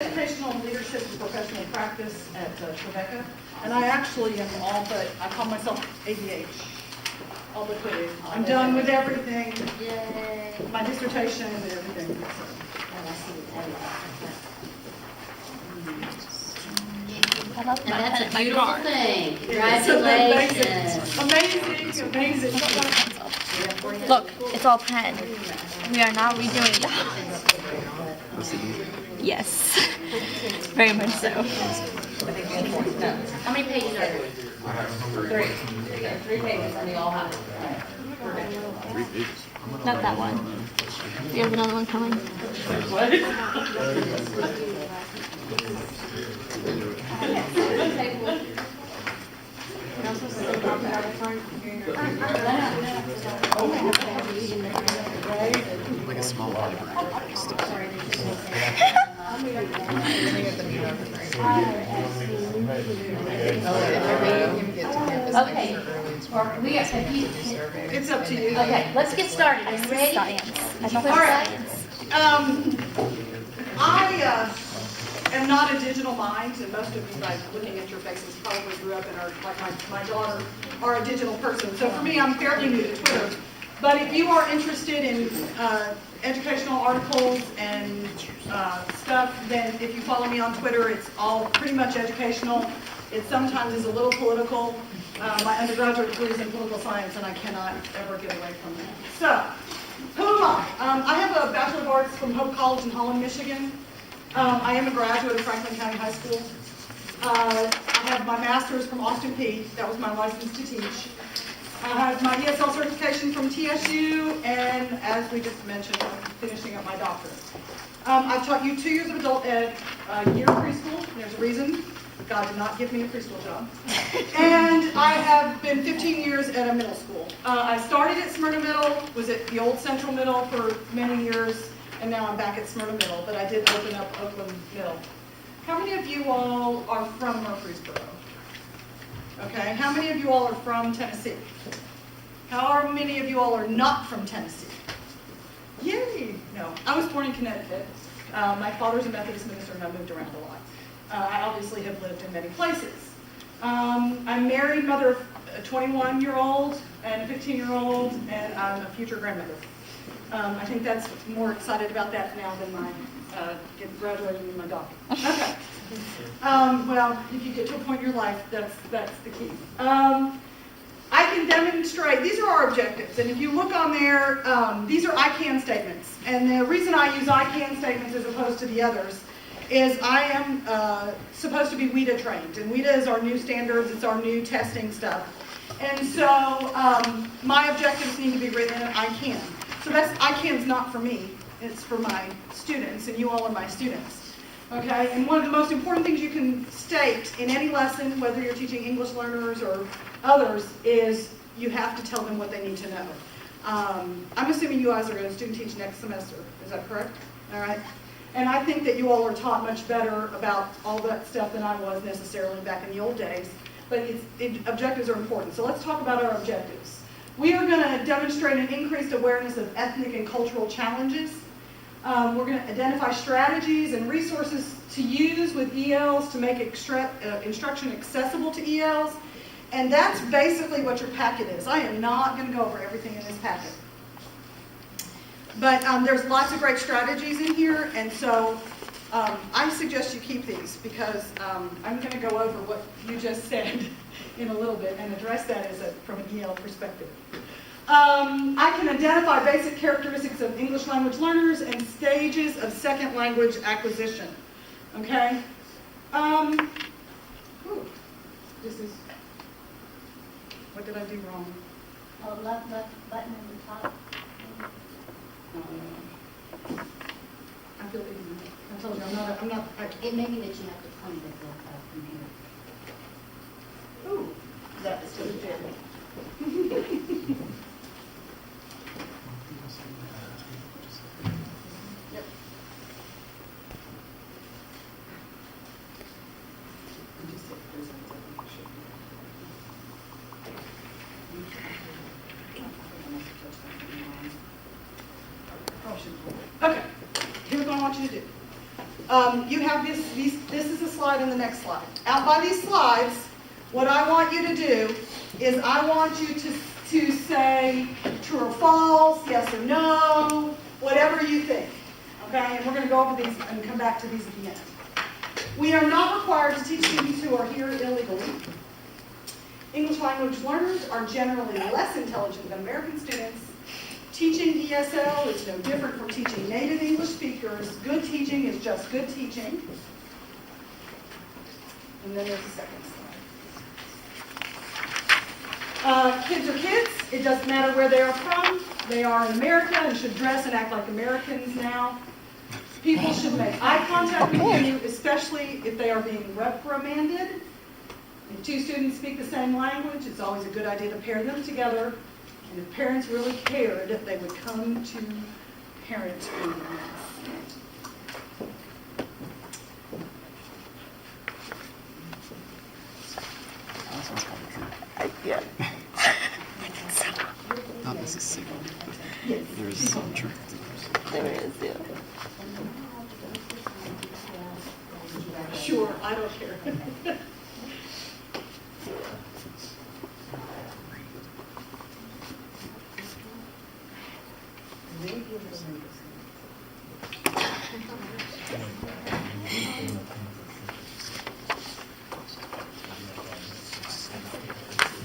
Educational Leadership and Professional Practice at Trevecca, and I actually am I call myself ABH, all but quitting. I'm done with everything. Yay. My dissertation and everything. And that's a my beautiful car. thing. It's Congratulations. amazing. Look, it's all pen. We are not redoing that. Yes, very much so. How many pages are there? Three. Okay, 3 pages, and we all have it. Not that one. Do you have another one coming? Like a small library. Okay. It's up to you. Okay, let's get started. Are you ready? Science. I thought All right. science. I am not a digital mind, and most of you, by looking at your faces, probably grew up and are, like my daughter, are a digital person. So for me, I'm fairly new to Twitter. But if you are interested in educational articles and stuff, then if you follow me on Twitter, it's all pretty much educational. It sometimes is a little political. My undergraduate degree is in political science, and I cannot ever get away from that. So, who am I? I have a Bachelor of Arts from Hope College in Holland, Michigan. I am a graduate of Franklin County High School. I have my master's from Austin Peay. That was my license to teach. I have my ESL certification from TSU, and as we just mentioned, I'm finishing up my doctorate. I've taught you 2 years of adult ed, a year of preschool. There's a reason. God did not give me a preschool job. And I have been 15 years at a middle school. I started at Smyrna Middle, was at the old Central Middle for many years, and now I'm back at Smyrna Middle, but I did open up Oakland Middle. How many of you all are from Murfreesboro? Okay, how many of you all are from Tennessee? How many of you all are not from Tennessee? Yay! No, I was born in Connecticut. My father's a Methodist minister and I moved around a lot. I obviously have lived in many places. I'm married, mother of a 21-year-old and a 15-year-old, and I'm a future grandmother. I think that's more excited about that now than my graduating with my doctor. Okay. Well, if you get to a point in your life, that's the key. I can demonstrate, these are our objectives, and if you look on there, these are I can statements. And the reason I use I can statements as opposed to the others is I am supposed to be WIDA trained, and WIDA is our new standards, it's our new testing stuff. And so my objectives need to be written in I can. So I can's not for me, it's for my students, and you all are my students. Okay, and one of the most important things you can state in any lesson, whether you're teaching English learners or others, is you have to tell them what they need to know. I'm assuming you guys are going to student teach next semester, is that correct? All right. And I think that you all are taught much better about all that stuff than I was necessarily back in the old days, but objectives are important. So let's talk about our objectives. We are going to demonstrate an increased awareness of ethnic and cultural challenges. We're going to identify strategies and resources to use with ELs to make instruction accessible to ELs. And that's basically what your packet is. I am not going to go over everything in this packet. But there's lots of great strategies in here, and so I suggest you keep these because I'm going to go over what you just said in a little bit and address that from an EL perspective. I can identify basic characteristics of English language learners and stages of second language acquisition. Okay? This is, what did I do wrong? Oh, left button in the top. I feel easy. I told you, I'm not. It may be that you have to come to the computer. Ooh, that's what it did. Yep. Okay, here's what I want you to do. You have this is a slide and the next slide. Out by these slides, what I want you to do is I want you to say true or false, yes or no, whatever you think. Okay, and we're going to go over these and come back to these at the end. We are not required to teach students who are here illegally. English language learners are generally less intelligent than American students. Teaching ESL is no different from teaching native English speakers. Good teaching is just good teaching. And then there's a second slide. Kids are kids. It doesn't matter where they are from. They are in America and should dress and act like Americans now. People should make eye contact with you, especially if they are being reprimanded. If two students speak the same language, it's always a good idea to pair them together. And if parents really cared, they would come to parent meetings. This one's probably true. Yeah. Not necessarily, but Yes. there is some truth to this. There is, yeah. Sure, I don't care.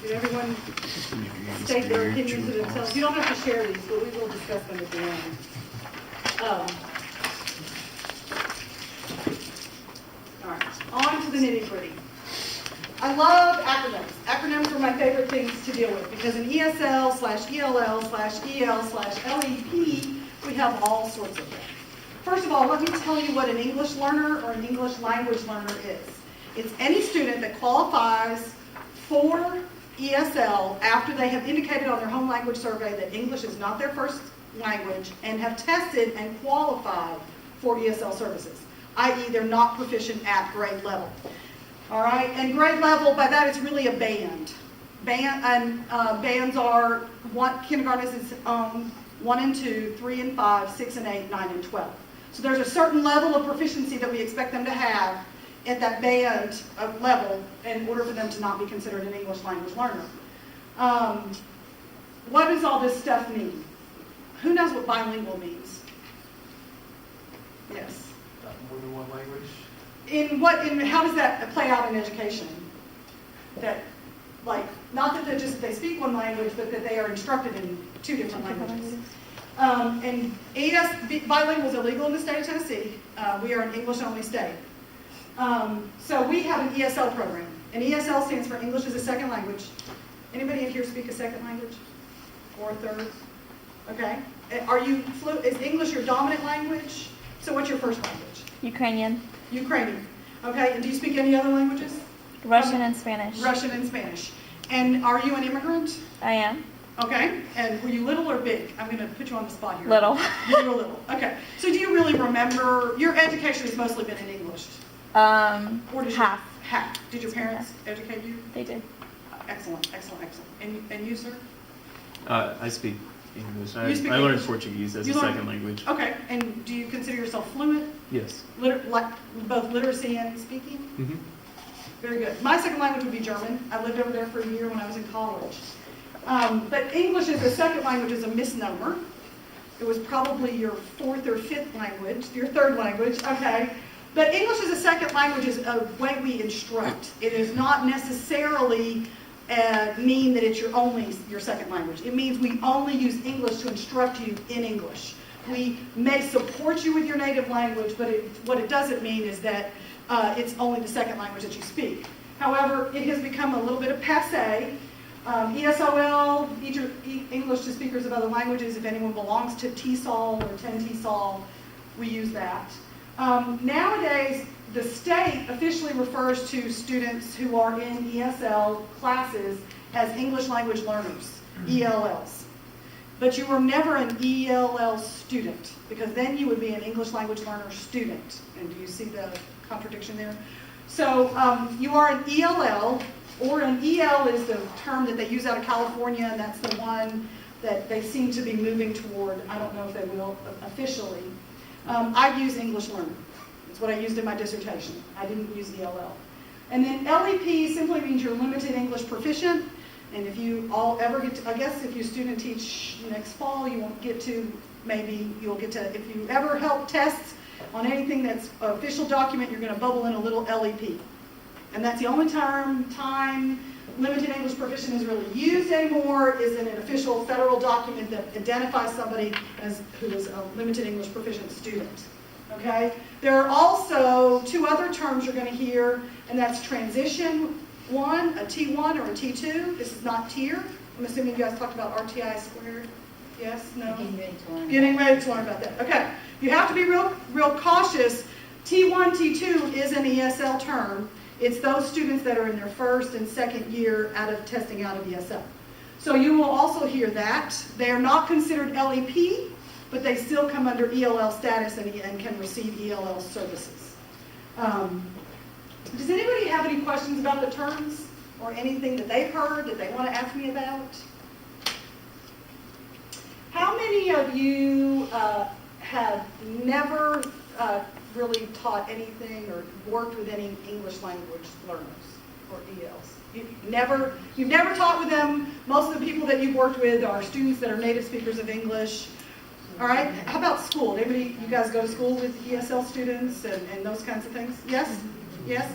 Did everyone state their opinions to themselves? You don't have to share these, but we will discuss them at the end. All right, on to the nitty-gritty. I love acronyms. Acronyms are my favorite things to deal with because in ESL/ELL/EL/LEP, we have all sorts of them. First of all, let me tell you what an English learner or an English language learner is. It's any student that qualifies for ESL after they have indicated on their home language survey that English is not their first language and have tested and qualified for ESL services, i.e. they're not proficient at grade level. All right, and grade level, by that it's really a band. Bands are kindergarten is its own, 1 and 2, 3 and 5, 6 and 8, 9 and 12. So there's a certain level of proficiency that we expect them to have at that band level in order for them to not be considered an English language learner. What does all this stuff mean? Who knows what bilingual means? Yes. More than one language? How does that play out in education? That, like, not that they speak one language, but that they are instructed in 2 different languages. And bilingual is illegal in the state of Tennessee. We are an English-only state. So we have an ESL program. And ESL stands for English as a Second Language. Anybody in here speak a second language? Or a third? Okay. Is English your dominant language? So what's your first language? Ukrainian, Ukrainian. Okay, and do you speak any other languages? Russian, and Spanish. Russian and Spanish. And are you an immigrant? I am. Okay, and were you little or big? I'm going to put you on the spot here. Little. You were little. Okay, so do you really remember, your education has mostly been in English? Or did Half. Half. Did your parents educate you? They did. Excellent, excellent, excellent. And you, sir? I speak English. You speak I learned English. Portuguese as You a learned- second language. Okay, and do you consider yourself fluent? Yes. Both literacy and speaking? Mm-hmm. Very good. My second language would be German. I lived over there for a year when I was in college. But English as a second language is a misnomer. It was probably your 4th or 5th language, your 3rd language, okay. But English as a second language is a way we instruct. It does not necessarily mean that it's your second language. It means we only use English to instruct you in English. We may support you with your native language, but what it doesn't mean is that it's only the second language that you speak. However, it has become a little bit of passé. ESOL, English to speakers of other languages, if anyone belongs to TESOL or 10 TESOL, we use that. Nowadays, the state officially refers to students who are in ESL classes as English language learners, ELLs. But you were never an ELL student, because then you would be an English language learner student. And do you see the contradiction there? So you are an ELL, or an EL is the term that they use out of California, and that's the one that they seem to be moving toward. I don't know if they will officially. I use English learner. It's what I used in my dissertation. I didn't use ELL. And then LEP simply means you're limited English proficient. And if you all ever get to, I guess if you student teach next fall, you won't get to, maybe you'll get to, if you ever help tests on anything that's an official document, you're going to bubble in a little LEP. And that's the only time limited English proficient is really used anymore is in an official federal document that identifies somebody as who is a limited English proficient student. Okay? There are also two other terms you're going to hear, and that's transition 1, a T1 or a T2. This is not tier. I'm assuming you guys talked about RTI squared. Yes? No? Getting ready to learn about that. Okay. You have to be real cautious. T1, T2 is an ESL term. It's those students that are in their first and second year out of testing out of ESL. So you will also hear that. They are not considered LEP, but they still come under ELL status and can receive ELL services. Does anybody have any questions about the terms or anything that they've heard that they want to ask me about? How many of you have never really taught anything or worked with any English language learners or ELs? You've never taught with them. Most of the people that you've worked with are students that are native speakers of English. All right. How about school? Anybody, you guys go to school with ESL students and those kinds of things? Yes? Yes?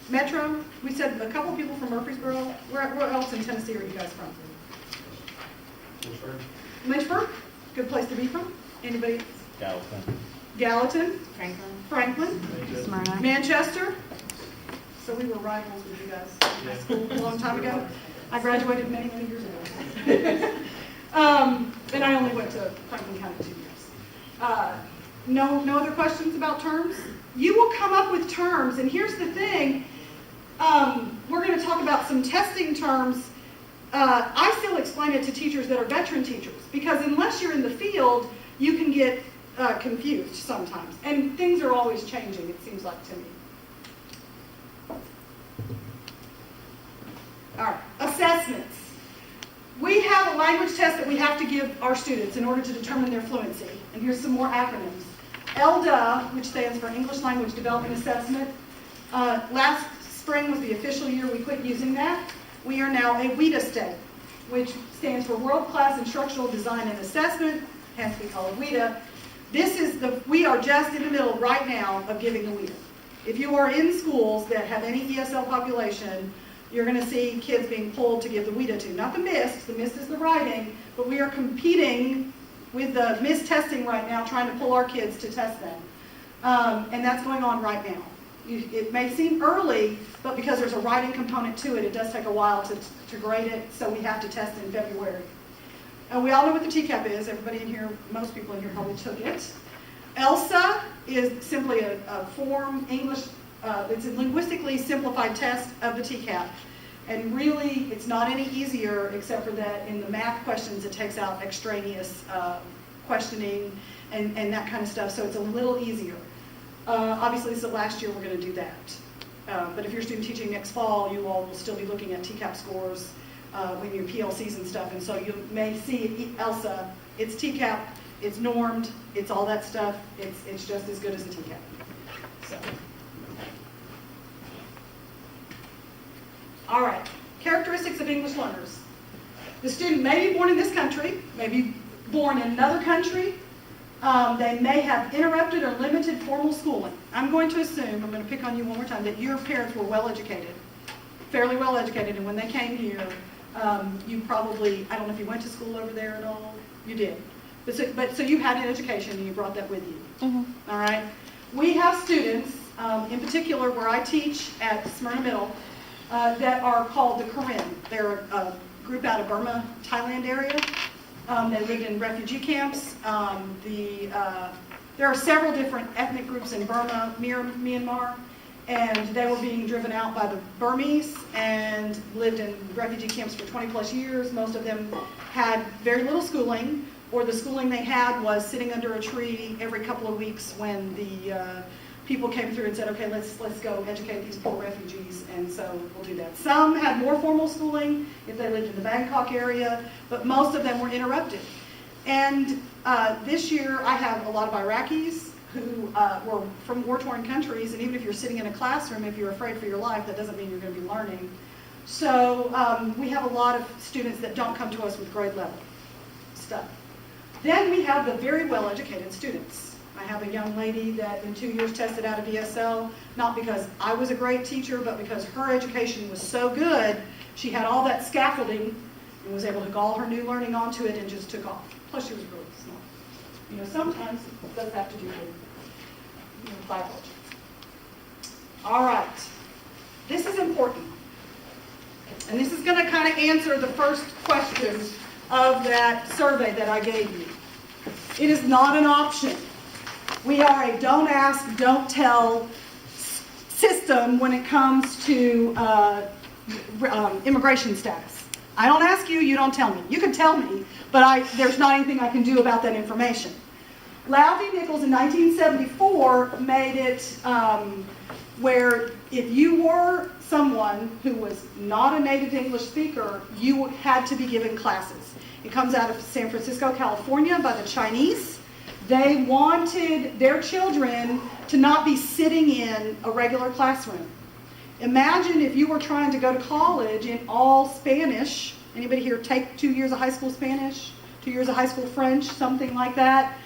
Metro? We said a couple people from Murfreesboro. Where else in Tennessee are you guys from? Lynchburg? Good place to be from? Anybody? Gallatin? Franklin? Smyrna. Manchester? So we were rivals with you guys in high school a long time ago. I graduated many, many years ago. And I only went to Franklin County 2 years. No other questions about terms? You will come up with terms, and here's the thing. We're going to talk about some testing terms. I still explain it to teachers that are veteran teachers, because unless you're in the field, you can get confused sometimes. And things are always changing, it seems like to me. All right, assessments. We have a language test that we have to give our students in order to determine their fluency. And here's some more acronyms. ELDA, which stands for English Language Development Assessment. Last spring was the official year we quit using that. We are now a WIDA state, which stands for World Class Instructional Design and Assessment, hence we call it WIDA. We are just in the middle right now of giving the WIDA. If you are in schools that have any ESL population, you're going to see kids being pulled to give the WIDA to. Not the MIST is the writing, but we are competing with the MIST testing right now, trying to pull our kids to test them. And that's going on right now. It may seem early, but because there's a writing component to it, it does take a while to grade it, so we have to test in February. We all know what the TCAP is. Everybody in here, most people in here probably took it. ELSA is simply a form English, it's a linguistically simplified test of the TCAP. And really, it's not any easier except for that in the math questions, it takes out extraneous questioning and that kind of stuff, so it's a little easier. Obviously, this is the last year we're going to do that. But if you're student teaching next fall, you all will still be looking at TCAP scores with your PLCs and stuff, and so you may see ELSA, it's TCAP, it's normed, it's all that stuff, it's just as good as the TCAP. So. All right, characteristics of English learners. The student may be born in this country, may be born in another country. They may have interrupted or limited formal schooling. I'm going to assume, I'm going to pick on you one more time, that your parents were well educated, fairly well educated, and when they came here, you probably, I don't know if you went to school over there at all, you did. So you had an education and you brought that with you. Mm-hmm. All right. We have students, in particular where I teach at Smyrna Middle, that are called the Karen. They're a group out of Burma, Thailand area. They lived in refugee camps. There are several different ethnic groups in Burma, Myanmar, and they were being driven out by the Burmese and lived in refugee camps for 20 plus years. Most of them had very little schooling, or the schooling they had was sitting under a tree every couple of weeks when the people came through and said, okay, let's go educate these poor refugees, and so we'll do that. Some had more formal schooling if they lived in the Bangkok area, but most of them were interrupted. And this year I have a lot of Iraqis who were from war-torn countries, and even if you're sitting in a classroom, if you're afraid for your life, that doesn't mean you're going to be learning. So we have a lot of students that don't come to us with grade level stuff. Then we have the very well-educated students. I have a young lady that in 2 years tested out of ESL, not because I was a great teacher, but because her education was so good, she had all that scaffolding and was able to gall her new learning onto it and just took off. Plus she was really smart. You know, sometimes it does have to do with biology. All right, this is important. And this is going to kind of answer the first question of that survey that I gave you. It is not an option. We are a don't ask, don't tell system when it comes to immigration status. I don't ask you, you don't tell me. You can tell me, but there's not anything I can do about that information. Lowe v. Nichols in 1974 made it where if you were someone who was not a native English speaker, you had to be given classes. It comes out of San Francisco, California by the Chinese. They wanted their children to not be sitting in a regular classroom. Imagine if you were trying to go to college in all Spanish. Anybody here take 2 years of high school Spanish, 2 years of high school French, something like that,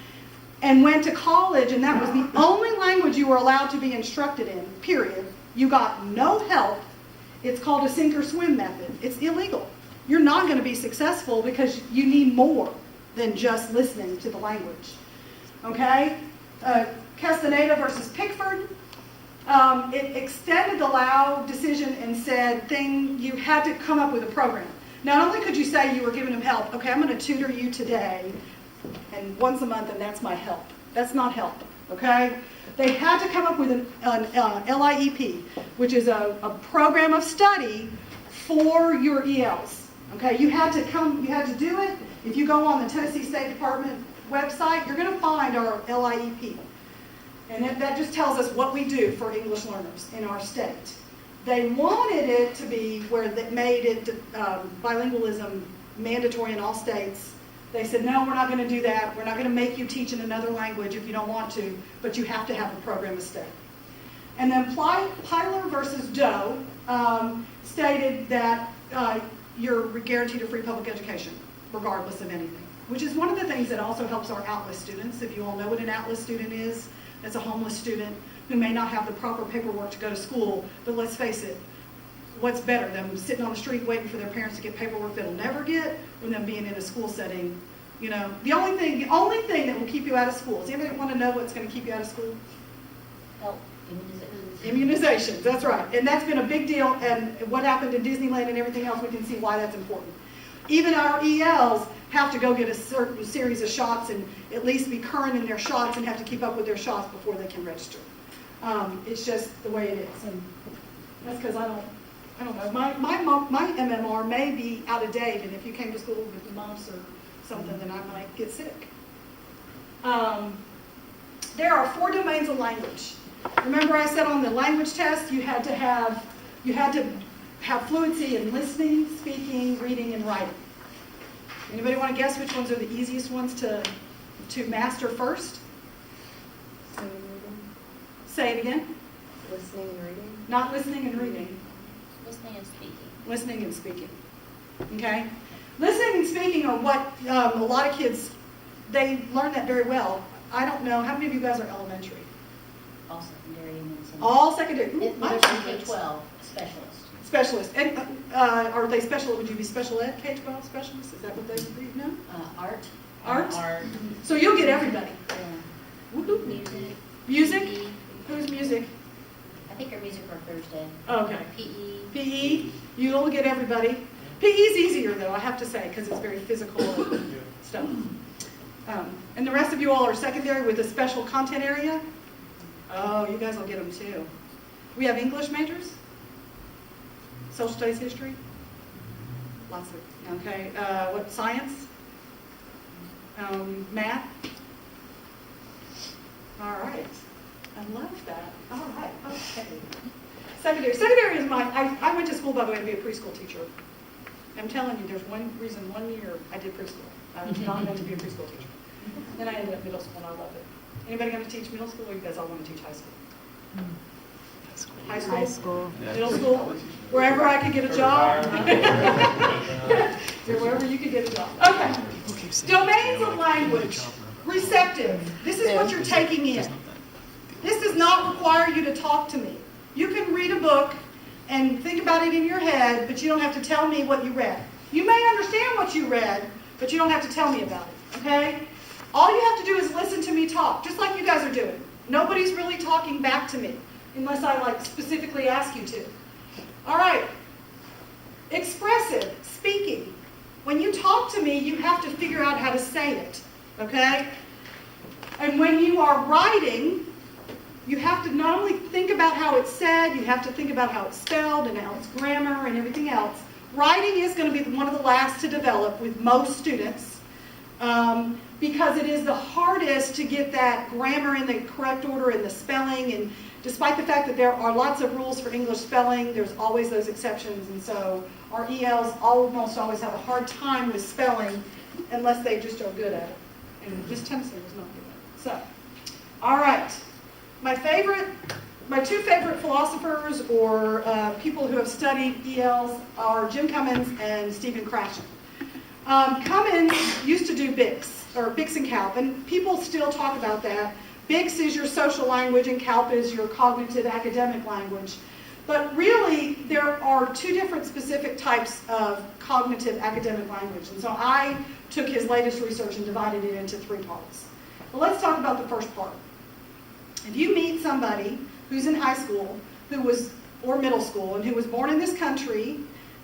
and went to college and that was the only language you were allowed to be instructed in, period. You got no help. It's called a sink or swim method. It's illegal. You're not going to be successful because you need more than just listening to the language. Okay? Castaneda versus Pickford. It extended the Lowe decision and said you had to come up with a program. Not only could you say you were giving them help, okay, I'm going to tutor you today, and once a month, and that's my help. That's not help, okay? They had to come up with an LIEP, which is a program of study for your ELs. Okay, you had to do it. If you go on the Tennessee State Department website, you're going to find our LIEP. And that just tells us what we do for English learners in our state. They wanted it to be where they made it bilingualism mandatory in all states. They said, no, we're not going to do that. We're not going to make you teach in another language if you don't want to, but you have to have a program of study. And then Pyler versus Doe stated that you're guaranteed a free public education, regardless of anything, which is one of the things that also helps our ATLAS students. If you all know what an ATLAS student is, it's a homeless student who may not have the proper paperwork to go to school, but let's face it, what's better, them sitting on the street waiting for their parents to get paperwork they'll never get, or them being in a school setting? You know, the only thing that will keep you out of school. Does anybody want to know what's going to keep you out of school? Health, Immunizations, that's right. And that's been a big deal, and what happened in Disneyland and everything else, we can see why that's important. Even our ELs have to go get a certain series of shots and at least be current in their shots and have to keep up with their shots before they can register. It's just the way it is. And that's because I don't know. My MMR may be out of date, and if you came to school with mumps or something, then I might get sick. There are 4 domains of language. Remember I said on the language test you had to have fluency in listening, speaking, reading, and writing. Anybody want to guess which ones are the easiest ones to master first? Say it again. listening and reading. Not listening and reading. Listening and speaking. Listening and speaking. Okay? Listening and speaking are what a lot of kids, they learn that very well. I don't know, how many of you guys are elementary? All secondary and then some. All secondary. Ooh, There's my some kids. K-12 specialists. Specialists. And are they special? Would you be special ed, K-12 specialists? Is that what they would be? No? Art. Art? Art. So you'll get everybody. Yeah. Woo-hoo. Music. Music? PE. Who's music? I think our music for Thursday. Okay. PE. PE? You'll get everybody. PE's easier though, I have to say, because it's very physical and stuff. And the rest of you all are secondary with a special content area? Oh, you guys will get them too. We have English majors? Social studies, history? Lots of, okay. What, science? Math? All right. I love that. All right, okay. Secondary. Secondary is I went to school, by the way, to be a preschool teacher. I'm telling you, there's one reason 1 year I did preschool. I was not meant to be a preschool teacher. Then I ended up middle school and I loved it. Anybody gonna teach middle school, or you guys all wanna teach high school? High High school? school. Middle school? Wherever I could get a job? Wherever you could get a job. Okay. Domains of language. Receptive. This is what you're taking in. This does not require you to talk to me. You can read a book and think about it in your head, but you don't have to tell me what you read. You may understand what you read, but you don't have to tell me about it, okay? All you have to do is listen to me talk, just like you guys are doing. Nobody's really talking back to me, unless I specifically ask you to. All right. Expressive, speaking. When you talk to me, you have to figure out how to say it, okay? And when you are writing, you have to not only think about how it's said, you have to think about how it's spelled and how it's grammar and everything else. Writing is going to be one of the last to develop with most students because it is the hardest to get that grammar in the correct order and the spelling. And despite the fact that there are lots of rules for English spelling, there's always those exceptions. And so our ELs almost always have a hard time with spelling unless they just are good at it. And Miss Tennyson was not good at it. So, all right. My two favorite philosophers or people who have studied ELs are Jim Cummins and Stephen Krashen. Cummins used to do BICS, or BICS and CALP, and people still talk about that. BICS is your social language and CALP is your cognitive academic language. But really, there are two different specific types of cognitive academic language. And so I took his latest research and divided it into three parts. But let's talk about the first part. If you meet somebody who's in high school or middle school and who was born in this country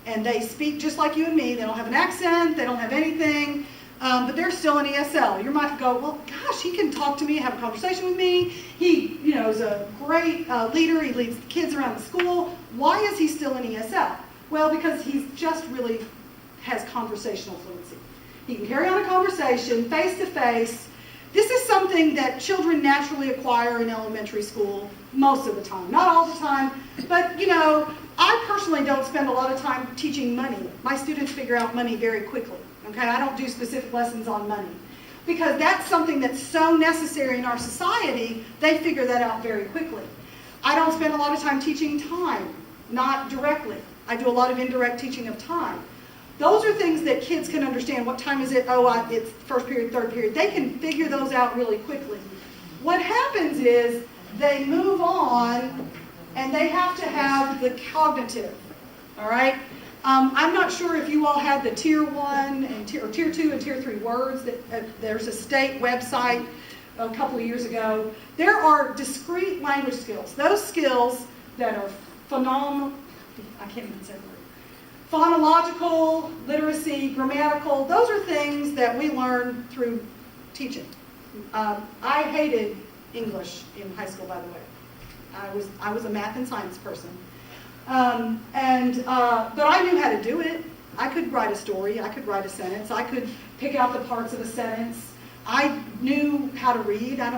and they speak just like you and me, they don't have an accent, they don't have anything, but they're still an ESL. You might go, well, gosh, he can talk to me, have a conversation with me. He, is a great leader. He leads the kids around the school. Why is he still an ESL? Well, because he's just really has conversational fluency. He can carry on a conversation face to face. This is something that children naturally acquire in elementary school most of the time. Not all the time, but I personally don't spend a lot of time teaching money. My students figure out money very quickly. Okay, I don't do specific lessons on money because that's something that's so necessary in our society, they figure that out very quickly. I don't spend a lot of time teaching time, not directly. I do a lot of indirect teaching of time. Those are things that kids can understand. What time is it? Oh, it's first period, third period. They can figure those out really quickly. What happens is they move on and they have to have the cognitive, all right? I'm not sure if you all had the Tier 1 and or Tier 2 and Tier 3 words. There's a state website a couple of years ago. There are discrete language skills. Those skills that are I can't even say the word. Phonological, literacy, grammatical, those are things that we learn through teaching. I hated English in high school, by the way. I was a math and science person. But I knew how to do it. I could write a story, I could write a sentence, I could pick out the parts of a sentence. I knew how to read. I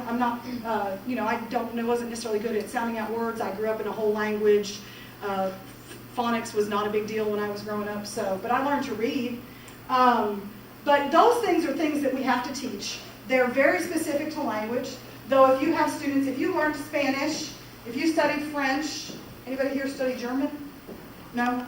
wasn't necessarily good at sounding out words. I grew up in a whole language. Phonics was not a big deal when I was growing up, but I learned to read. But those things are things that we have to teach. They're very specific to language, though if you have students, if you learned Spanish, if you studied French, anybody here study German? No?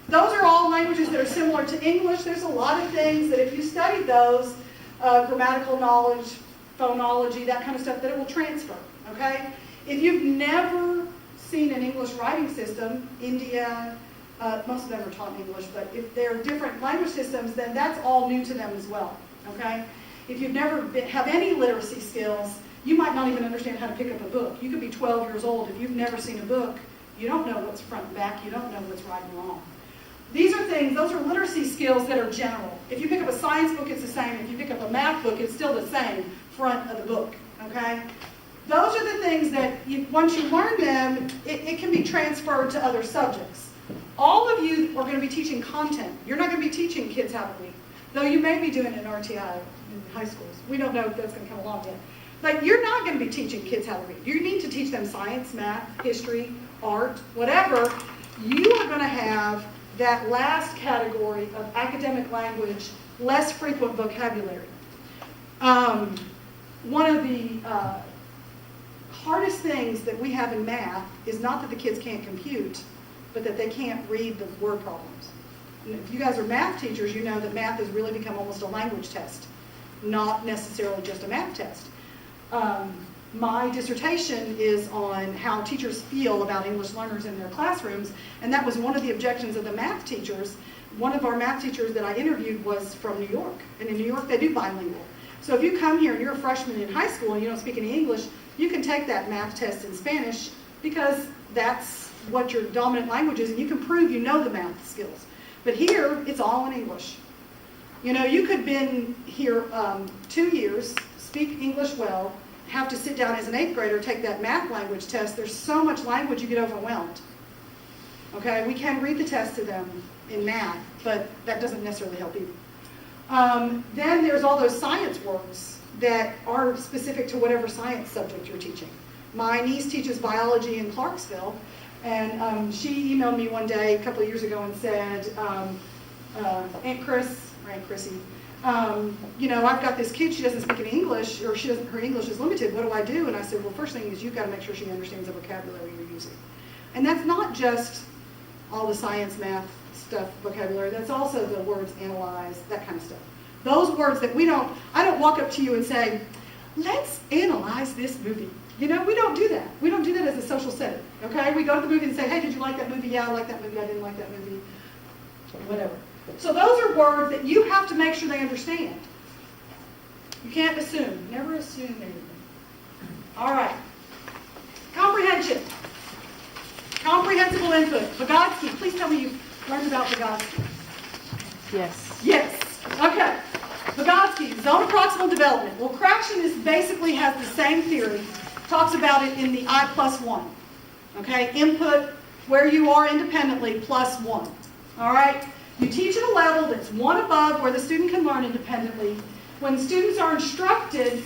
Those are all languages that are similar to English. There's a lot of things that if you studied those, grammatical knowledge, phonology, that kind of stuff, that it will transfer, okay? If you've never seen an English writing system, India, most of them are taught in English, but if they're different language systems, then that's all new to them as well, okay? If you've never have any literacy skills, you might not even understand how to pick up a book. You could be 12 years old. If you've never seen a book, you don't know what's front and back. You don't know what's right and wrong. Those are literacy skills that are general. If you pick up a science book, it's the same. If you pick up a math book, it's still the same front of the book, okay? Those are the things that once you learn them, it can be transferred to other subjects. All of you are going to be teaching content. You're not going to be teaching kids how to read, though you may be doing it in RTI in high schools. We don't know if that's going to come along yet. But you're not going to be teaching kids how to read. You need to teach them science, math, history, art, whatever. You are going to have that last category of academic language, less frequent vocabulary. One of the hardest things that we have in math is not that the kids can't compute, but that they can't read the word problems. And if you guys are math teachers, you know that math has really become almost a language test, not necessarily just a math test. My dissertation is on how teachers feel about English learners in their classrooms, and that was one of the objections of the math teachers. One of our math teachers that I interviewed was from New York, and in New York they do bilingual. So if you come here and you're a freshman in high school and you don't speak any English, you can take that math test in Spanish because that's what your dominant language is, and you can prove you know the math skills. But here, it's all in English. You know, you could have been here 2 years, speak English well, have to sit down as an 8th grader, take that math language test. There's so much language you get overwhelmed. Okay, we can read the test to them in math, but that doesn't necessarily help either. Then there's all those science works that are specific to whatever science subject you're teaching. My niece teaches biology in Clarksville, and she emailed me one day a couple of years ago and said, Aunt Chris, or Aunt Chrissy, you know, I've got this kid, she doesn't speak any English, or her English is limited, what do I do? And I said, well, first thing is you've got to make sure she understands the vocabulary you're using. And that's not just all the science, math stuff, vocabulary, that's also the words analyze, that kind of stuff. Those words that I don't walk up to you and say, let's analyze this movie. You know, we don't do that. We don't do that as a social setting, okay? We go to the movie and say, hey, did you like that movie? Yeah, I like that movie. I didn't like that movie. Whatever. So those are words that you have to make sure they understand. You can't assume. Never assume anything. All right. Comprehension. Comprehensible input. Vygotsky. Please tell me you learned about Vygotsky. Yes. Yes. Okay. Vygotsky, zone of proximal development. Well, Craction basically has the same theory. Talks about it in the I+1. Okay? Input where you are independently plus 1. All right? You teach at a level that's one above where the student can learn independently. When students are instructed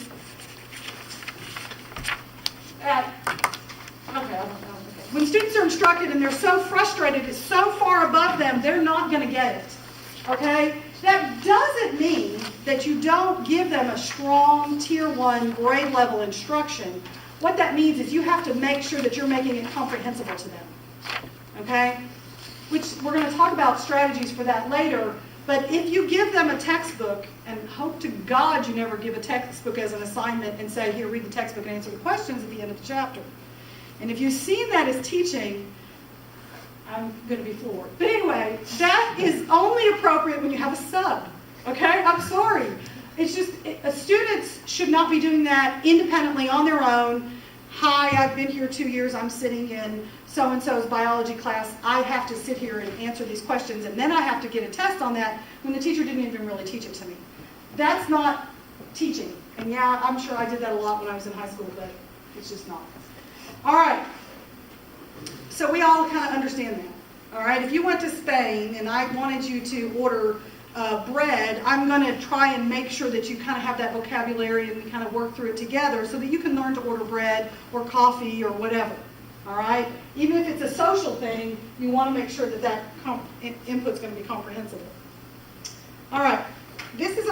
when students are instructed and they're so frustrated, it's so far above them, they're not going to get it. Okay? That doesn't mean that you don't give them a strong tier 1 grade level instruction. What that means is you have to make sure that you're making it comprehensible to them. Okay? Which we're going to talk about strategies for that later, but if you give them a textbook, and hope to God you never give a textbook as an assignment and say, here, read the textbook and answer the questions at the end of the chapter. And if you've seen that as teaching, I'm going to be floored. But anyway, that is only appropriate when you have a sub, okay? I'm sorry. It's just, students should not be doing that independently on their own. Hi, I've been here 2 years, I'm sitting in so-and-so's biology class, I have to sit here and answer these questions, and then I have to get a test on that when the teacher didn't even really teach it to me. That's not teaching. And yeah, I'm sure I did that a lot when I was in high school, but it's just not. All right. So we all kind of understand that. All right. If you went to Spain and I wanted you to order bread, I'm going to try and make sure that you kind of have that vocabulary and we kind of work through it together so that you can learn to order bread or coffee or whatever. All right? Even if it's a social thing, you want to make sure that that input's going to be comprehensible. All right. This is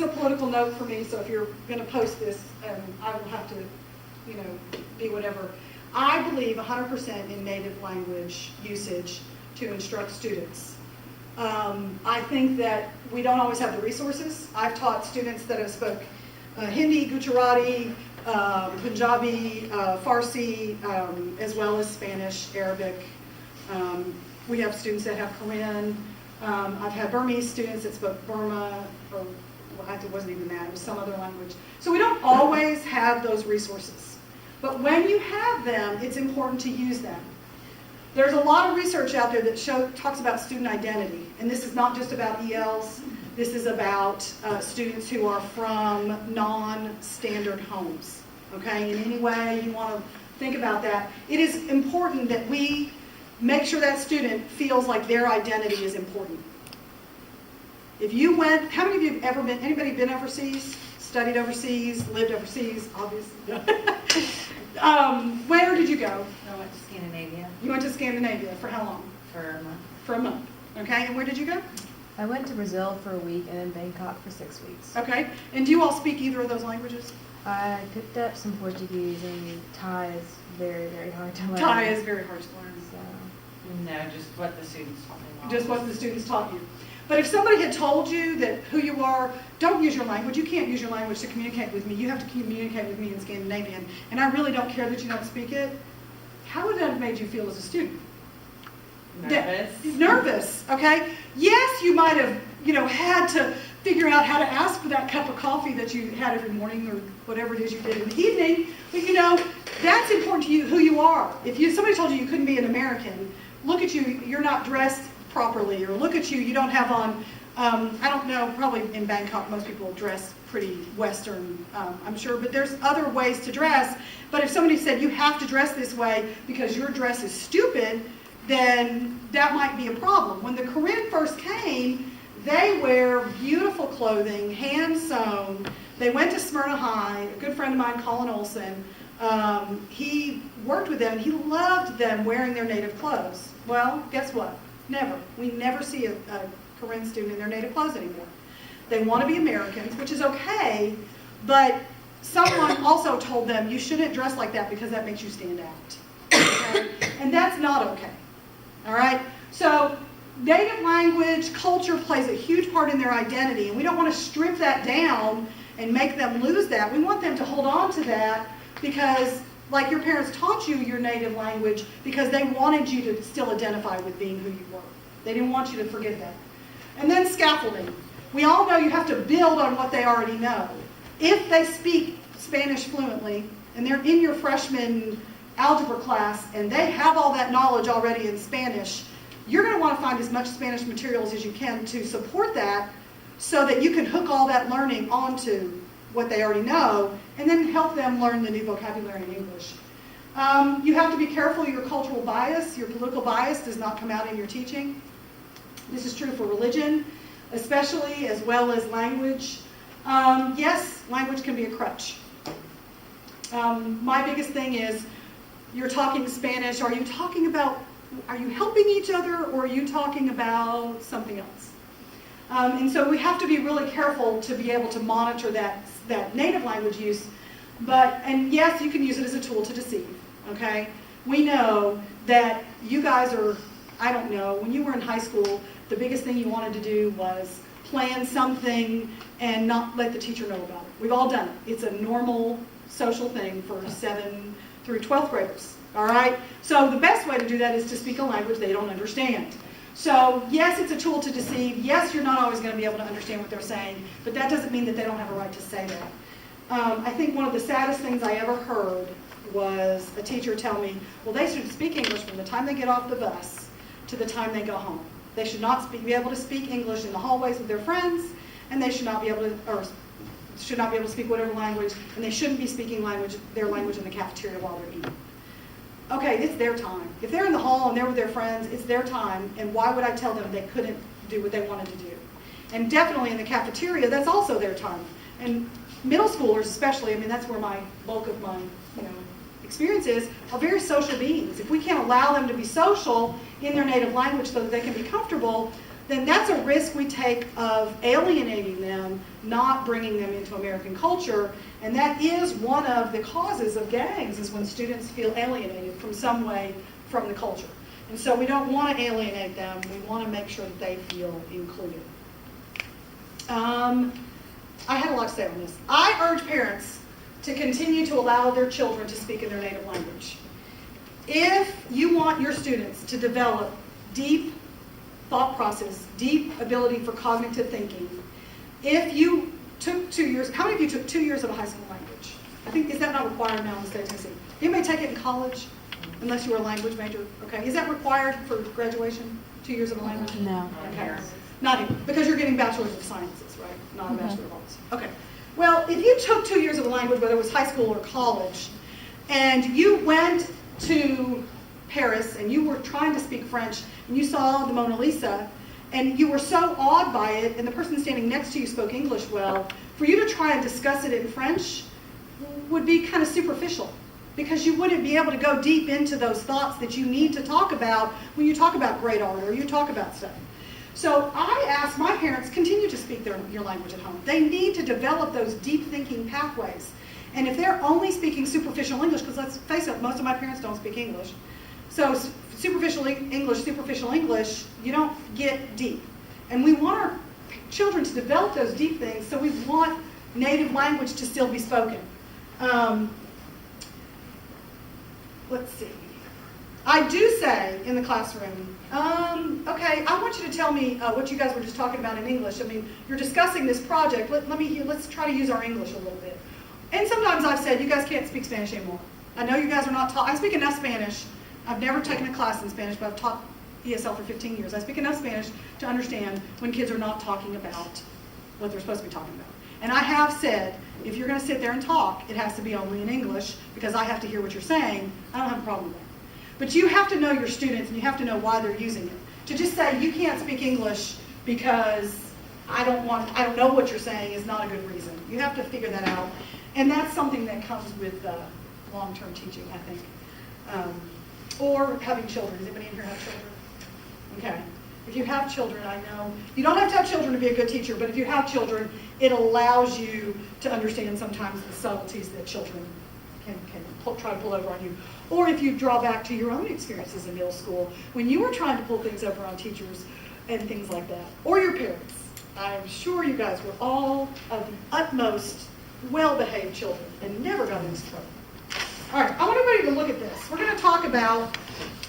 a political note for me, so if you're going to post this, I will have to, be whatever. I believe 100% in native language usage to instruct students. I think that we don't always have the resources. I've taught students that have spoke Hindi, Gujarati, Punjabi, Farsi, as well as Spanish, Arabic. We have students that have Korean. I've had Burmese students that spoke Burma, or well, it wasn't even that, it was some other language. So we don't always have those resources. But when you have them, it's important to use them. There's a lot of research out there that talks about student identity, and this is not just about ELs. This is about students who are from non-standard homes. Okay, in any way you want to think about that. It is important that we make sure that student feels like their identity is important. If you went, how many of you have ever been, anybody been overseas, studied overseas, lived overseas, obviously? Where did you go? I went to Scandinavia You went to Scandinavia for how long? for a month. For a month. Okay, and where did you go? I went to Brazil for a week and then Bangkok for 6 weeks. Okay, and do you all speak either of those languages? I picked up some Portuguese, and Thai is very, very hard to learn. Thai is very hard to learn. So, No, just what the students. Just what the students taught you. But if somebody had told you that who you are, don't use your language. You can't use your language to communicate with me. You have to communicate with me in Scandinavian. And I really don't care that you don't speak it. How would that have made you feel as a student? Nervous. Nervous, okay? Yes, you might have, had to figure out how to ask for that cup of coffee that you had every morning or whatever it is you did in the evening. But that's important to you, who you are. If somebody told you you couldn't be an American, look at you, you're not dressed properly, or look at you, you don't have on, I don't know, probably in Bangkok most people dress pretty Western, I'm sure, but there's other ways to dress. But if somebody said you have to dress this way because your dress is stupid, then that might be a problem. When the Korean first came, they wear beautiful clothing, hand sewn. They went to Smyrna High. A good friend of mine, Colin Olson, he worked with them, and he loved them wearing their native clothes. Well, guess what? Never. We never see a Korean student in their native clothes anymore. They want to be Americans, which is okay, but someone also told them you shouldn't dress like that because that makes you stand out. Okay? And that's not okay. All right? So native language, culture plays a huge part in their identity, and we don't want to strip that down and make them lose that. We want them to hold on to that because, like, your parents taught you your native language because they wanted you to still identify with being who you were. They didn't want you to forget that. And then scaffolding. We all know you have to build on what they already know. If they speak Spanish fluently and they're in your freshman algebra class and they have all that knowledge already in Spanish, you're going to want to find as much Spanish materials as you can to support that so that you can hook all that learning onto what they already know and then help them learn the new vocabulary in English. You have to be careful your cultural bias, your political bias does not come out in your teaching. This is true for religion, especially, as well as language. Yes, language can be a crutch. My biggest thing is, you're talking Spanish, are you helping each other, or are you talking about something else? And so we have to be really careful to be able to monitor that native language use. And yes, you can use it as a tool to deceive, okay? We know that you guys are, I don't know, when you were in high school, the biggest thing you wanted to do was plan something and not let the teacher know about it. We've all done it. It's a normal social thing for 7th through 12th graders, all right? So the best way to do that is to speak a language they don't understand. So yes, it's a tool to deceive. Yes, you're not always going to be able to understand what they're saying, but that doesn't mean that they don't have a right to say that. I think one of the saddest things I ever heard was a teacher tell me, well, they should speak English from the time they get off the bus to the time they go home. They should not be able to speak English in the hallways with their friends, and they should not be able to speak whatever language, and they shouldn't be speaking their language in the cafeteria while they're eating. Okay, it's their time. If they're in the hall and they're with their friends, it's their time, and why would I tell them they couldn't do what they wanted to do? And definitely in the cafeteria, that's also their time. And middle schoolers especially, I mean, that's where my bulk of my experience is, are very social beings. If we can't allow them to be social in their native language so that they can be comfortable, then that's a risk we take of alienating them, not bringing them into American culture. And that is one of the causes of gangs, is when students feel alienated from some way from the culture. And so we don't want to alienate them. We want to make sure that they feel included. I had a lot to say on this. I urge parents to continue to allow their children to speak in their native language. If you want your students to develop deep thought process, deep ability for cognitive thinking, if you took 2 years, how many of you took 2 years of a high school language? I think, is that not required now in the state of Tennessee? Anybody take it in college, unless you were a language major? Okay, is that required for graduation, 2 years of a language? No. Okay, not even, because you're getting bachelor's of sciences, right? Not a bachelor of arts. Okay, well, if you took 2 years of a language, whether it was high school or college, and you went to Paris and you were trying to speak French and you saw the Mona Lisa and you were so awed by it and the person standing next to you spoke English well, for you to try and discuss it in French would be kind of superficial, because you wouldn't be able to go deep into those thoughts that you need to talk about when you talk about great art or you talk about stuff. So I ask my parents, continue to speak your language at home. They need to develop those deep thinking pathways. And if they're only speaking superficial English, because let's face it, most of my parents don't speak English. So superficial English, you don't get deep. And we want our children to develop those deep things, so we want native language to still be spoken. Let's see. I do say in the classroom, okay, I want you to tell me what you guys were just talking about in English. I mean, you're discussing this project. Let's try to use our English a little bit. And sometimes I've said, you guys can't speak Spanish anymore. I know you guys are not taught. I speak enough Spanish. I've never taken a class in Spanish, but I've taught ESL for 15 years. I speak enough Spanish to understand when kids are not talking about what they're supposed to be talking about. And I have said, if you're going to sit there and talk, it has to be only in English because I have to hear what you're saying. I don't have a problem with that. But you have to know your students and you have to know why they're using it. To just say you can't speak English because I don't know what you're saying is not a good reason. You have to figure that out. And that's something that comes with long-term teaching, I think. Or having children. Does anybody in here have children? Okay. If you have children, I know, you don't have to have children to be a good teacher, but if you have children, it allows you to understand sometimes the subtleties that children can try to pull over on you. Or if you draw back to your own experiences in middle school, when you were trying to pull things over on teachers and things like that. Or your parents. I'm sure you guys were all of the utmost well-behaved children and never got into trouble. All right, I want everybody to look at this. We're going to talk about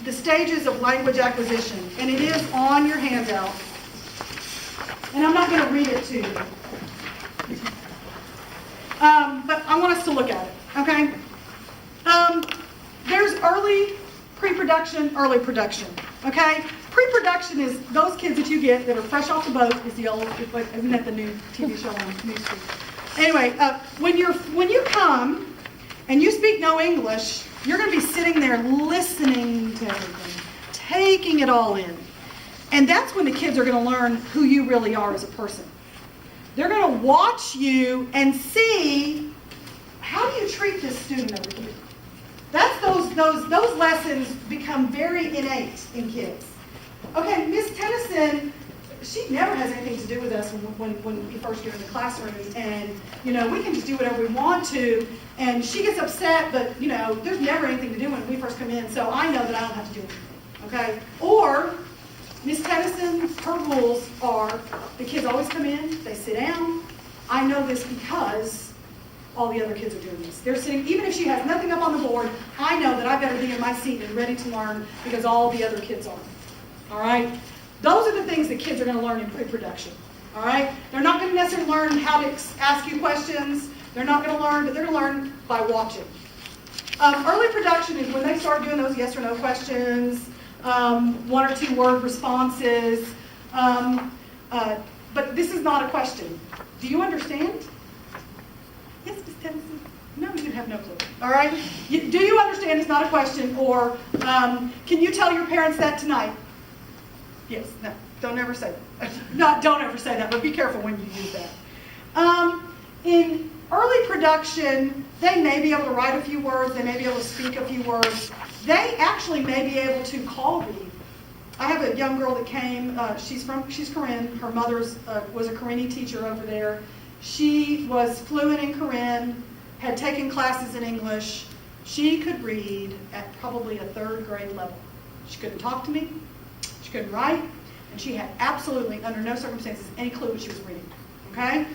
the stages of language acquisition, and it is on your handout. And I'm not going to read it to you. But I want us to look at it, okay? There's early pre-production, early production, okay? Pre-production is those kids that you get that are fresh off the boat, is the old, isn't that the new TV show on Newsfeed? Anyway, when you come and you speak no English, you're going to be sitting there listening to everything, taking it all in. And that's when the kids are going to learn who you really are as a person. They're going to watch you and see, how do you treat this student over here? That's those lessons become very innate in kids. Okay, Miss Tennyson, she never has anything to do with us when we first get in the classroom, and we can just do whatever we want to, and she gets upset, but there's never anything to do when we first come in, so I know that I don't have to do anything, okay? Or Miss Tennyson, her rules are the kids always come in, they sit down. I know this because all the other kids are doing this. They're sitting, even if she has nothing up on the board, I know that I better be in my seat and ready to learn because all the other kids are. All right? Those are the things that kids are going to learn in pre-production. All right? They're not going to necessarily learn how to ask you questions. They're not going to learn, but they're going to learn by watching. Early production is when they start doing those yes or no questions, 1 or 2 word responses. But this is not a question. Do you understand? Yes, Ms. Tennyson. No, you have no clue. All right? Do you understand it's not a question? Or can you tell your parents that tonight? Yes. No. Don't ever say that. No, don't ever say that, but be careful when you use that. In early production, they may be able to write a few words. They may be able to speak a few words. They actually may be able to call read. I have a young girl that came. She's Korean. Her mother was a Korean teacher over there. She was fluent in Korean, had taken classes in English. She could read at probably a 3rd grade level. She couldn't talk to me. She couldn't write. And she had absolutely, under no circumstances, any clue what she was reading. Okay?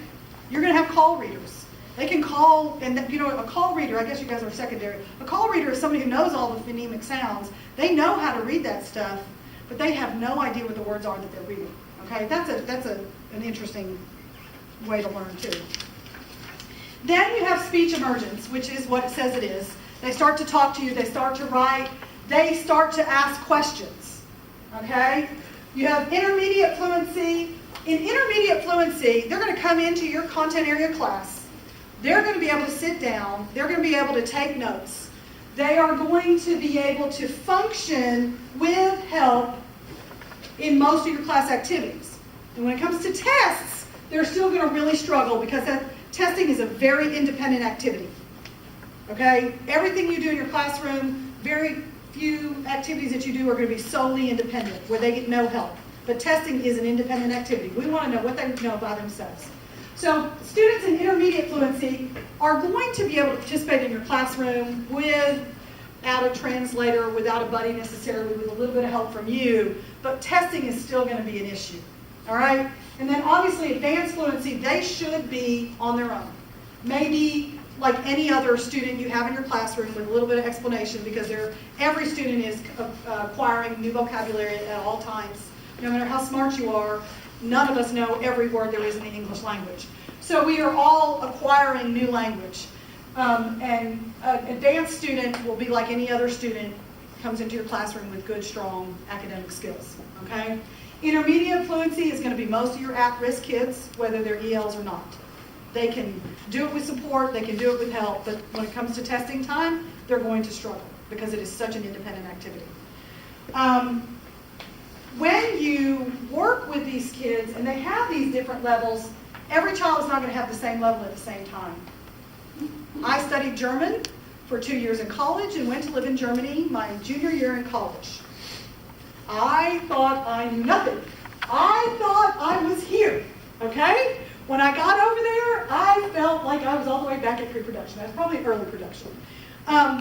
You're going to have call readers. They can call, and a call reader, I guess you guys are secondary. A call reader is somebody who knows all the phonemic sounds. They know how to read that stuff, but they have no idea what the words are that they're reading. Okay? That's an interesting way to learn too. Then you have speech emergence, which is what it says it is. They start to talk to you, they start to write, they start to ask questions. Okay? You have intermediate fluency. In intermediate fluency, they're going to come into your content area class. They're going to be able to sit down, they're going to be able to take notes. They are going to be able to function with help in most of your class activities. And when it comes to tests, they're still going to really struggle because testing is a very independent activity. Okay? Everything you do in your classroom, very few activities that you do are going to be solely independent, where they get no help. But testing is an independent activity. We want to know what they know by themselves. So students in intermediate fluency are going to be able to participate in your classroom without a translator, without a buddy necessarily, with a little bit of help from you, but testing is still going to be an issue. All right? And then obviously advanced fluency, they should be on their own. Maybe like any other student you have in your classroom with a little bit of explanation, because every student is acquiring new vocabulary at all times. No matter how smart you are, none of us know every word there is in the English language. So we are all acquiring new language. And an advanced student will be like any other student, comes into your classroom with good, strong academic skills. Okay? Intermediate fluency is going to be most of your at-risk kids, whether they're ELs or not. They can do it with support, they can do it with help, but when it comes to testing time, they're going to struggle because it is such an independent activity. When you work with these kids and they have these different levels, every child is not going to have the same level at the same time. I studied German for 2 years in college and went to live in Germany my junior year in college. I thought I knew nothing. I thought I was here, okay? When I got over there, I felt like I was all the way back at pre-production. That's probably early production.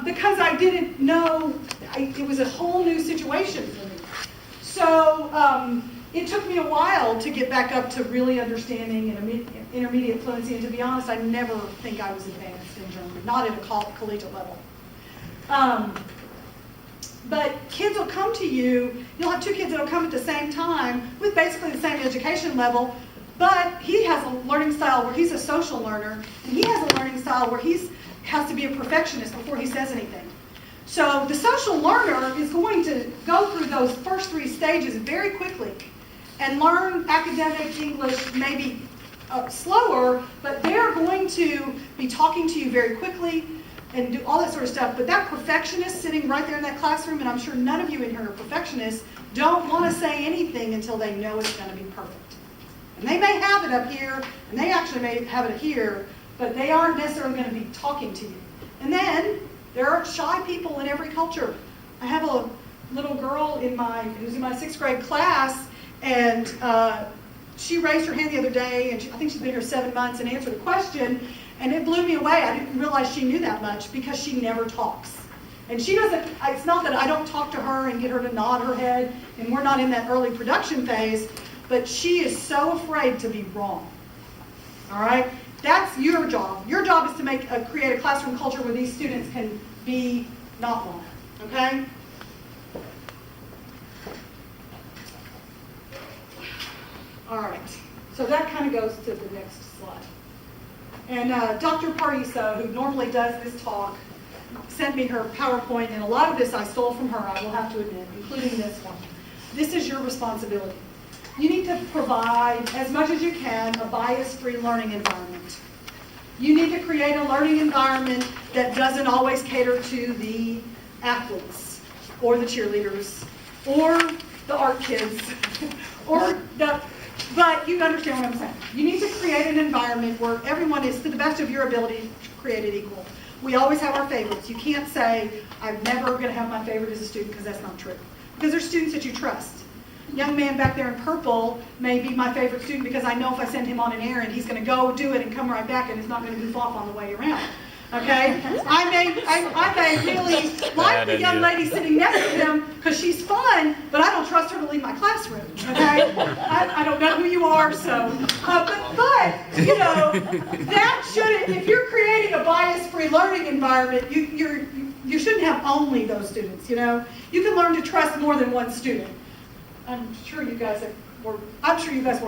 Because I didn't know, it was a whole new situation for me. So it took me a while to get back up to really understanding intermediate fluency. And to be honest, I never think I was advanced in German, not at a collegiate level. But kids will come to you, you'll have two kids that will come at the same time with basically the same education level, but he has a learning style where he's a social learner, and he has a learning style where he has to be a perfectionist before he says anything. So the social learner is going to go through those first 3 stages very quickly and learn academic English maybe slower, but they're going to be talking to you very quickly and do all that sort of stuff. But that perfectionist sitting right there in that classroom, and I'm sure none of you in here are perfectionists, don't want to say anything until they know it's going to be perfect. And they may have it up here, and they actually may have it here, but they aren't necessarily going to be talking to you. And then there are shy people in every culture. I have a little girl who's in my 6th grade class, and she raised her hand the other day, and I think she's been here 7 months, and answered a question, and it blew me away. I didn't realize she knew that much because she never talks. And she doesn't, it's not that I don't talk to her and get her to nod her head, and we're not in that early production phase, but she is so afraid to be wrong. All right? That's your job. Your job is to create a classroom culture where these students can be not wrong. Okay? All right. So that kind of goes to the next slide. And Dr. Parisa, who normally does this talk, sent me her PowerPoint, and a lot of this I stole from her, I will have to admit, including this one. This is your responsibility. You need to provide, as much as you can, a bias-free learning environment. You need to create a learning environment that doesn't always cater to the athletes, or the cheerleaders, or the art kids, but you understand what I'm saying. You need to create an environment where everyone is, to the best of your ability, created equal. We always have our favorites. You can't say, I'm never going to have my favorite as a student, because that's not true. Because there's students that you trust. Young man back there in purple may be my favorite student because I know if I send him on an errand, he's going to go do it and come right back, and he's not going to goof off on the way around. Okay? I may really like the young lady sitting next to him because she's fun, but I don't trust her to leave my classroom. Okay? I don't know who you are, so. But you know, that shouldn't, if you're creating a bias-free learning environment, you shouldn't have only those students, you know? You can learn to trust more than one student. I'm sure you guys were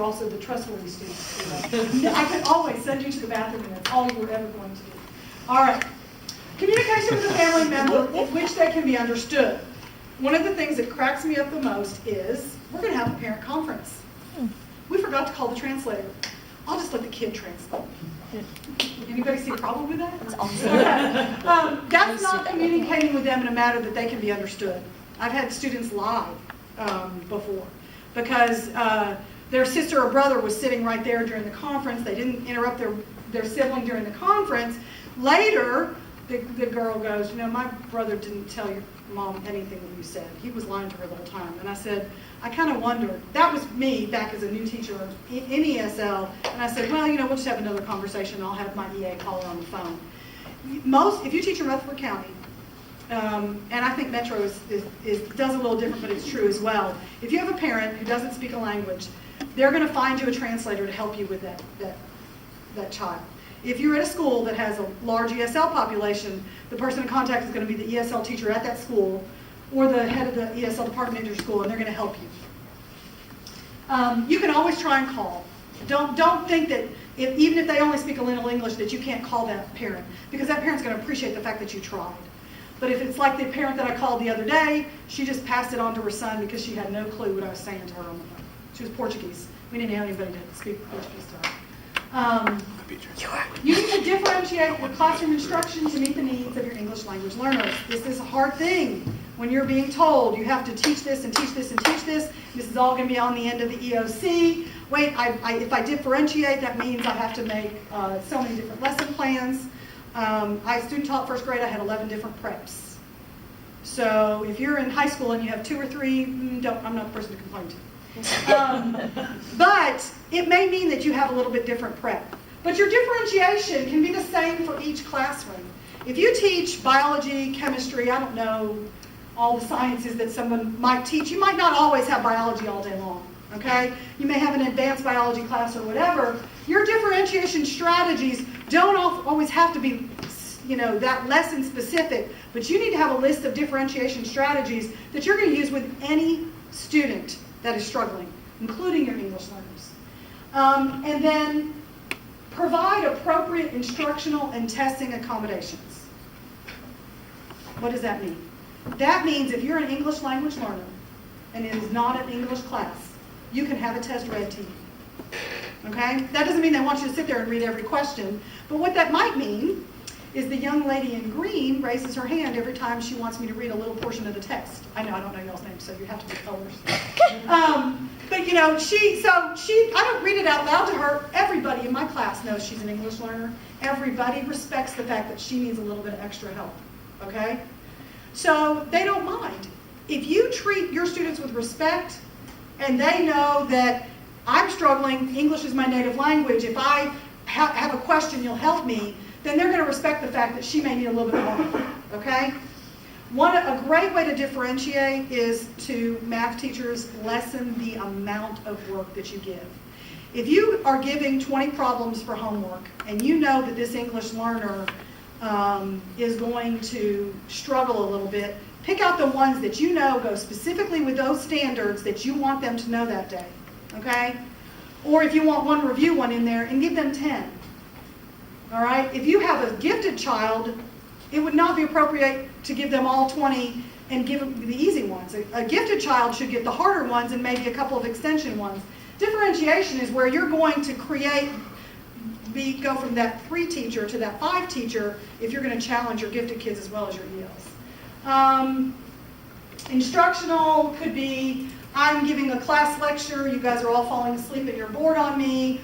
also the trustworthy students. You know? I could always send you to the bathroom, and that's all you were ever going to do. All right. Communication with a family member in which they can be understood. One of the things that cracks me up the most is we're going to have a parent conference. We forgot to call the translator. I'll just let the kid translate. Anybody see a problem with that? That's awesome. That's not communicating with them in a manner that they can be understood. I've had students lie before because their sister or brother was sitting right there during the conference. They didn't interrupt their sibling during the conference. Later, the girl goes, you know, my brother didn't tell Mom, anything that you said. He was lying to her the whole time. And I said, I kind of wondered. That was me back as a new teacher in ESL. And I said, well, we'll just have another conversation. I'll have my EA call her on the phone. If you teach in Rutherford County, and I think Metro does a little different, but it's true as well. If you have a parent who doesn't speak a language, they're going to find you a translator to help you with that child. If you're at a school that has a large ESL population, the person in contact is going to be the ESL teacher at that school or the head of the ESL department at your school, and they're going to help you. You can always try and call. Don't think that even if they only speak a little English that you can't call that parent, because that parent's going to appreciate the fact that you tried. But if it's like the parent that I called the other day, she just passed it on to her son because she had no clue what I was saying to her on the phone. She was Portuguese. We didn't have anybody to speak Portuguese to her. You need to differentiate your classroom instruction to meet the needs of your English language learners. This is a hard thing when you're being told you have to teach this and teach this and teach this. This is all going to be on the end of the EOC. Wait, if I differentiate, that means I have to make so many different lesson plans. I student taught first grade. I had 11 different preps. So if you're in high school and you have 2 or 3, I'm not the person to complain to. But it may mean that you have a little bit different prep. But your differentiation can be the same for each classroom. If you teach biology, chemistry, I don't know, all the sciences that someone might teach, you might not always have biology all day long, okay? You may have an advanced biology class or whatever. Your differentiation strategies don't always have to be, that lesson specific, but you need to have a list of differentiation strategies that you're going to use with any student that is struggling, including your English learners. And then provide appropriate instructional and testing accommodations. What does that mean? That means if you're an English language learner and it is not an English class, you can have a test read to you. Okay? That doesn't mean they want you to sit there and read every question, but what that might mean is the young lady in green raises her hand every time she wants me to read a little portion of the text. I know I don't know y'all's names, so you have to be colors. But I don't read it out loud to her. Everybody in my class knows she's an English learner. Everybody respects the fact that she needs a little bit of extra help. Okay? So they don't mind. If you treat your students with respect and they know that I'm struggling, English is my native language, if I have a question, you'll help me, then they're going to respect the fact that she may need a little bit more help, okay? A great way to differentiate is to math teachers lessen the amount of work that you give. If you are giving 20 problems for homework and you know that this English learner is going to struggle a little bit, pick out the ones that you know go specifically with those standards that you want them to know that day, okay? Or if you want one review one in there, and give them 10. All right? If you have a gifted child, it would not be appropriate to give them all 20 and give them the easy ones. A gifted child should get the harder ones and maybe a couple of extension ones. Differentiation is where you're going to go from that 3 teacher to that 5 teacher if you're going to challenge your gifted kids as well as your ELs. Instructional could be, I'm giving a class lecture, you guys are all falling asleep and you're bored on me.